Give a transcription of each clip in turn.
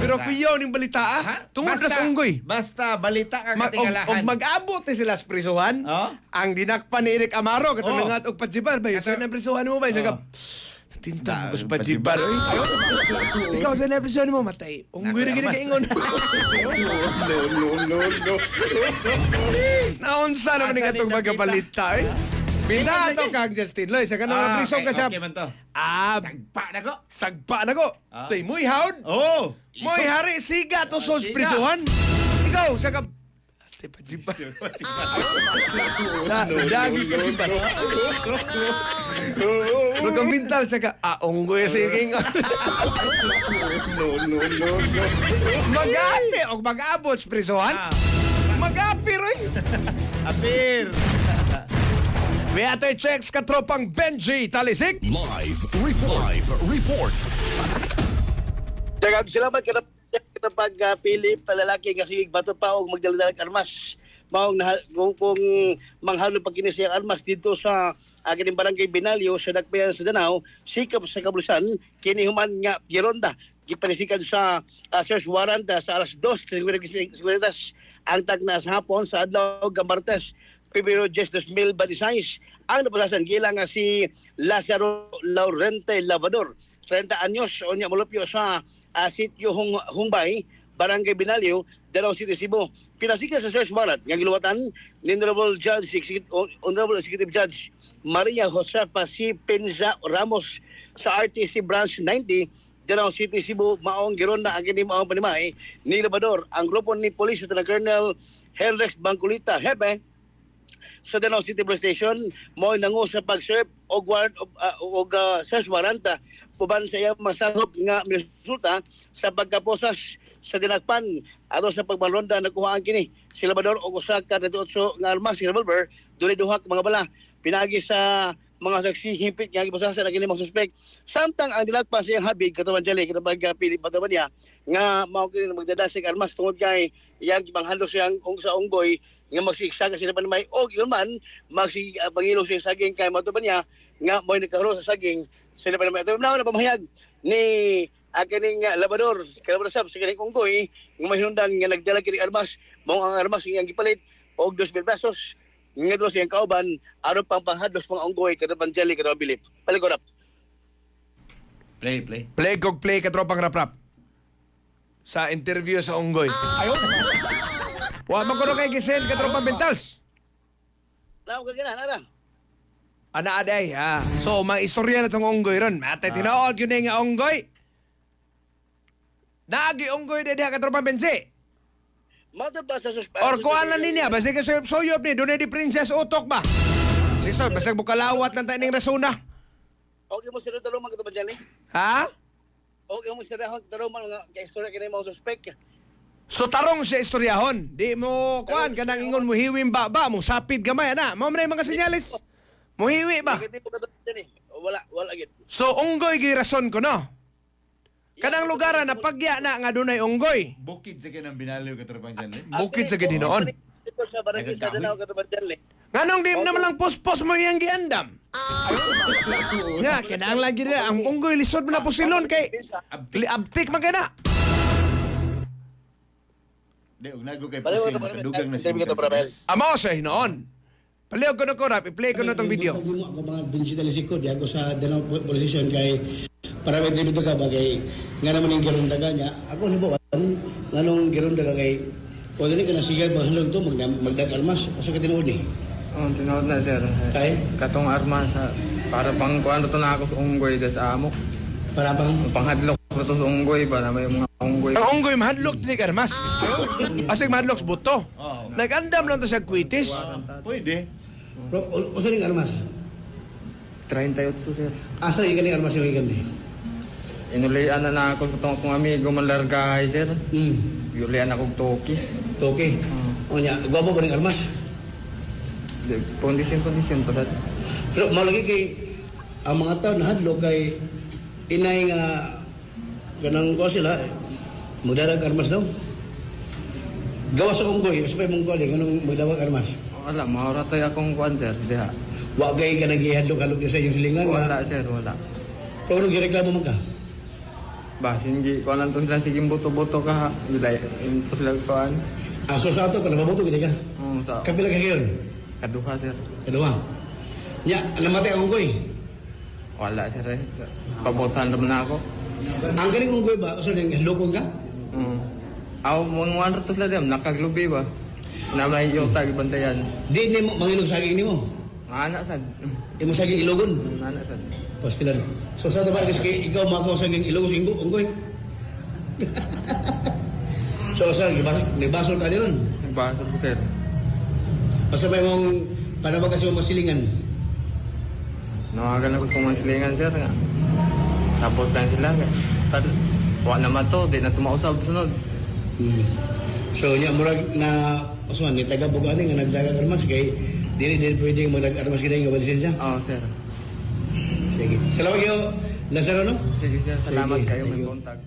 Pero kuyaw ning balita tungod na sa unggoy. Basta balita ka katingalahan. Og mag-abot sila sa prisuhan. Oh? Ang dinakpan ni Eric Amaro katong Oh. nangat og pajibar ba? Sa na prisuhan mo ba? Sa tinta mo sa pajibar. Ikaw sa na prisuhan mo matay. Unggoy ra gid kaingon. No. Naunsa naman ning atong magabalita eh. Binato kag Justin Loy sa kanang prisong ka siya. Okay man to. Sagpa na ko. Sagpa na ko. Toy muy haud. Oh. Moy hari siga to sa Siga. prisuhan. Ikaw sa ka Ate pajibar. Dagi ka jibar. Magkamintal sa ka, unggoy sa ingon. No. Mag-api o mag-abot sa prisuhan. Mag-api rin. Apir. May ato'y checks katropang Benji Talisik. Live report. Daghang salamat kada pagpili palalaki nga sige bato pa og magdala-dala armas. Maong kung manghalo pag kini siya armas dito sa agining barangay Binalyo sa Dakbayan sa Danao, sikap sa kabulusan kini human nga gironda gipanisikan sa search warrant sa alas 2:50 ang tagna sa hapon sa adlaw nga Martes, Pebrero 10, 2026. Ang napasasan gila nga si Lazaro Laurente Lavador, 30 anyos, o niya mulupyo sa sitio Hungbay, Barangay Binalyo, Danao City, Cebu. Pinasikan sa search warrant nga giluwatan ni Honorable Executive Judge Maria Josefa C. Penza Ramos sa RTC Branch 90, Danao City, Cebu. Maong gironda ang kini maong panimay ni Lavador. Ang grupo ni Police na Colonel Henrex Bangkulita Hepe sa Danao City Police Station mo nangu sa pag-serve og warrant og search warrant puban sa iyang masagop nga resulta sa pagkaposas sa dinakpan ato sa pagbalronda nakuha ang kini si Labrador og usa ka 38 nga armas si revolver dunay duha ka mga bala pinagi sa mga saksi himpit nga giposasan ang kini mga suspect samtang ang dilakpan sa iyang habig katuman jali kita pagpili pataman niya nga mao kini magdadasig armas tungod kay iyang gipanghandle siyang sa unggoy nga magsigsaga sila pa may og yun man pangilo siya saging kay matuban niya nga mo'y nagkahuro sa saging sila pa naman ito na pamahayag ni akining Labrador kalabrador sab sa kining unggoy nga may hinundan nga nagdala kini armas mao ang armas nga gipalit og 2,000 pesos nga dos siyang kauban aron pang panghadlos pang unggoy kada panjali kada bilip paligorap Play. Play katropang rap-rap. Sa interview sa unggoy. Ayaw. Wa man ko kay gisend katropang Bentals. law ka gina nara Ana aday So, mga istorya na itong unggoy ron. Matay tinood yun nga unggoy. Nagi unggoy na diha katropang Benji. mata pa sa suspect Or kuhaan lang niya. Basta ka suyop ni. Doon na di Princess Utok ba? Lisod, basta bukalawat ng taining rasuna. okay mo sila tarong mga kada panjali Ha? okay mo sila tarong mga kay istorya kini mga suspect So tarong siya istoryahon. Di mo kuhaan ka nang ingon mo hiwim ba mo sapid gamay ana. Mao man mga senyalis. Mo hiwi ba? Negative ko kada panjali wala gid So unggoy gi rason ko no. Kanang lugar na pagya na nga dunay unggoy. Bukid sa kanang binaliw ka trapang dyan. Bukid sa gidinoon. Ito sa barangay sa Danao kada panjali Nganong di naman lang puspos mo iyang giandam. Nga, kinang lagi na. Ang unggoy lisod mo na pusilon kay liabtik man kaya na. Di, og nago kay Baliw Pusing, ito makadugang na Sabi ko to Brabel. Amaw sa hinoon. Palihog ko na ko rap. I-play ko na itong video. Ako mga digital isiko, di ako sa Danao Police Station kay para may tribute ka ba kay nga naman yung gironda ka niya. Ako sibuan, nga nung gironda ka kay o dili ka nasigal ba halong to magdag-armas. Asa ka tinuod eh. Tinood na sir. Kay Katong armas para pang kuan to na ako sa unggoy des amo. para bang Panghadlok ko to sa unggoy para may mga unggoy. Ang unggoy mahadlok ni Karmas. Asig mahadlok sa buto. Oo. Nag-andam lang to sa kwitis. Pwede. pero o sa ning armas. 38 sir. Asa yung galing armas yung ikan eh. Inulian na ako sa tong amigo man largay sir. Yulian ako toki. Toke. O niya, gwapo ba ning armas? Kondisyon pa sa. Pero malagi kay ang mga tao na hadlok kay inay nga ganang ko sila magdadag armas daw. Gawa sa unggoy, usapay mong kuali ganung magdawag armas. Wala, maura tayo akong kuan sir. Diha. Wa gay ka nagihadlok-hadlok sa iyong silingan nga. Wala sir, wala. Pero anong gireklamo man ka? Basin gi ko lang to sila sige boto-boto ka. Gilay to sila kuan. Aso sa ato, kung nababuto, gini ka. Sa Kapila ka ngayon? kaduha sir. Kedua. Ya, namatay ang unggoy. Wala sir eh. Pabotan naman ako. Ang galing unggoy ba? So, lukong ka? Aw mga to sila dem nakaglubi ba. Namay yung tagibantayan. Di ni mo, mangilog saging ni mo. Anak sad. Di mo saging ilogon. Anak sad. Pastilan. So, sa tabi, kasi ikaw makaw saging ilog sa unggoy. So, sa nibasol ka niyon. Nagbasa ko sir. Basta may mong, para ba kasi masilingan? Nawagan ako kung masilingan sir nga. Support lang sila. Tad wa naman to, di na tumausab sunod. So, niya, murag na, Osman, ni taga Bugani nga nagdagang armas, kay dili pwedeng mag-armas kita yung lisensya. Oo sir. Sige. Salamat kayo, Lazaro, no? Sige sir, salamat Sige, kayo thank may you. contact.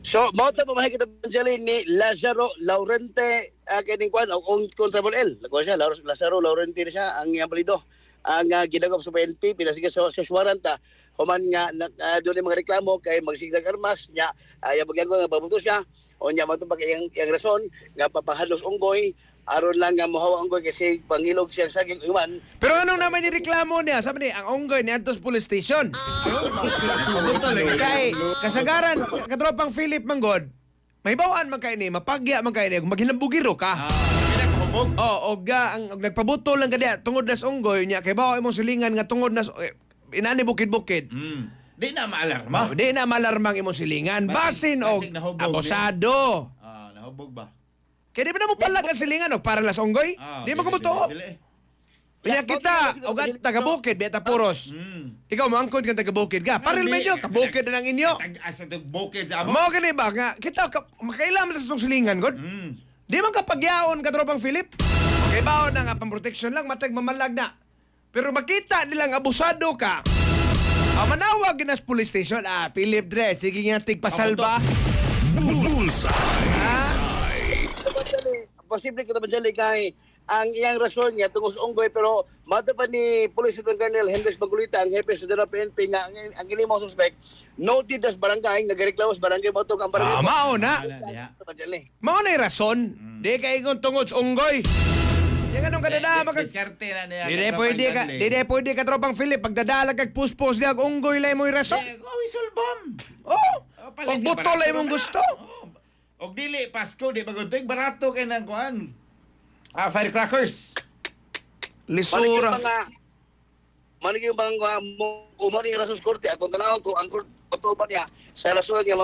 So, mao ta pamahay kita Banjali ni Lazaro Laurente kining kwan o Constable L. Lagwa siya Lazaro Laurente na siya ang iyang balido. Ang gidagop sa PNP pinasiga sa waranta human nga doon yung mga reklamo kay magsigdag armas nya ayaw magyagawa nga babuto siya o nya matupag iyang rason nga papahalos unggoy aron lang nga mohawa ang unggoy kasi pangilog siya sa saging uman. Pero anong naman yung reklamo niya? Sabi niya, ang unggoy ni Antos Police Station. Kay kasagaran, katropang Philip Manggod, may bawaan man kayo ni, mapagya man kayo ni, maghilambugiro ka. Pinagpahubog. Oh, og nagpabuto lang kadiya tungod na sa unggoy niya, kay bawa imong silingan nga tungod na inani bukid-bukid. Di na maalarma. Di na malarmang imong silingan. Basin og Basig nahubog abosado. Nahubog ba? Kaya di ba na mo palag ang silingan og para las unggoy? Di mo kumuto. Dili. Kaya kita, o taga-bukid, beta puros. Ikaw, maangkod ka taga-bukid ka. Paril medyo, kabukid na ng inyo. Asa to bukid sa amo. Mo gani ba nga, kita, makailangan sa itong silingan, God? Di man kapagyaon ka tropang Philip? Okay, baon na nga, pang-protection lang, matag mamalag na. Pero makita nilang abusado ka. Manawag na sa police station. Philip Dre, sige nga, tigpasalba. Posible kita Banjali kay ang iyang rason niya tungos unggoy pero mata pa ni Police Lieutenant Colonel Hendrix Bagulita ang hepe sa PNP nga ang kini mo suspect noted as barangay nagareklamo sa barangay mo ang barangay Mao na. Banjali. Mao na yung rason. Di ka ingon tungod sa unggoy. Yung anong kadada, Diskarte na niya. Di pwede ka tropang Philip, pagdadalag kag puspos di ag unggoy lay mo yung rason. Whistle bomb. Oh, pag buto lay mong gusto. Og dili Pasko di baguntoy barato kay nang kuan. Firecrackers. Lisura. Manigi yung mga umani rason sa korte atong tanawon ko ang korte ba niya sa rason niya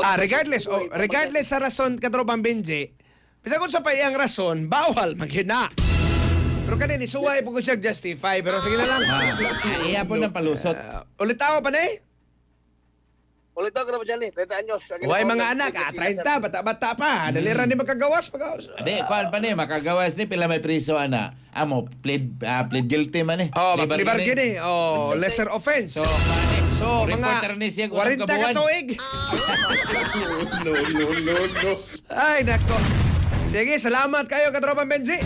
Regardless sa rason ka tropang Benji, bisa kung sa paiyang rason, bawal maghina. Pero kanini, suway po ko siya justify, pero sige na lang. Iya po ng palusot. Ulit ako pa na eh. Ulit ako na Banjali 30 anyos. Huwag mga anak, 30, bata-bata pa. Daliran ni magkagawas. Ade, kuan pa ni makagawas ni pila may priso ana. Amo plead guilty man eh. Oh, maglibargin eh. Oh, lesser offense. So, reporter mga ni siya 40 ka tuig. No. Ay, nako. Sige, salamat kayo, Katropan Benji.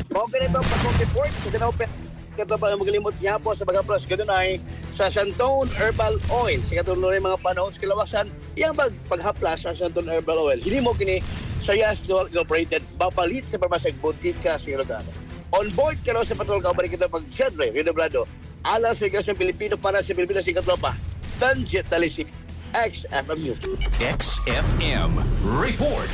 Okay na ito, pag-report sa Dinaupet. Ito pa ang magalimot niya po sa Bagapros. Ganun ay sa Santon Herbal Oil. Sa katulong ng mga panahon sa kilawasan, iyang paghaplas sa Santon Herbal Oil. Hindi mo kini sa Yasdol Incorporated. Bapalit sa pamasag butika sa Ilocano. On board ka sa patrol ka, balik kita pag-Siyadre, Redoblado. Alas sa Igasong Pilipino para sa Pilipinas si Katropa. Tanjit Talisik, XFM News. XFM. Report.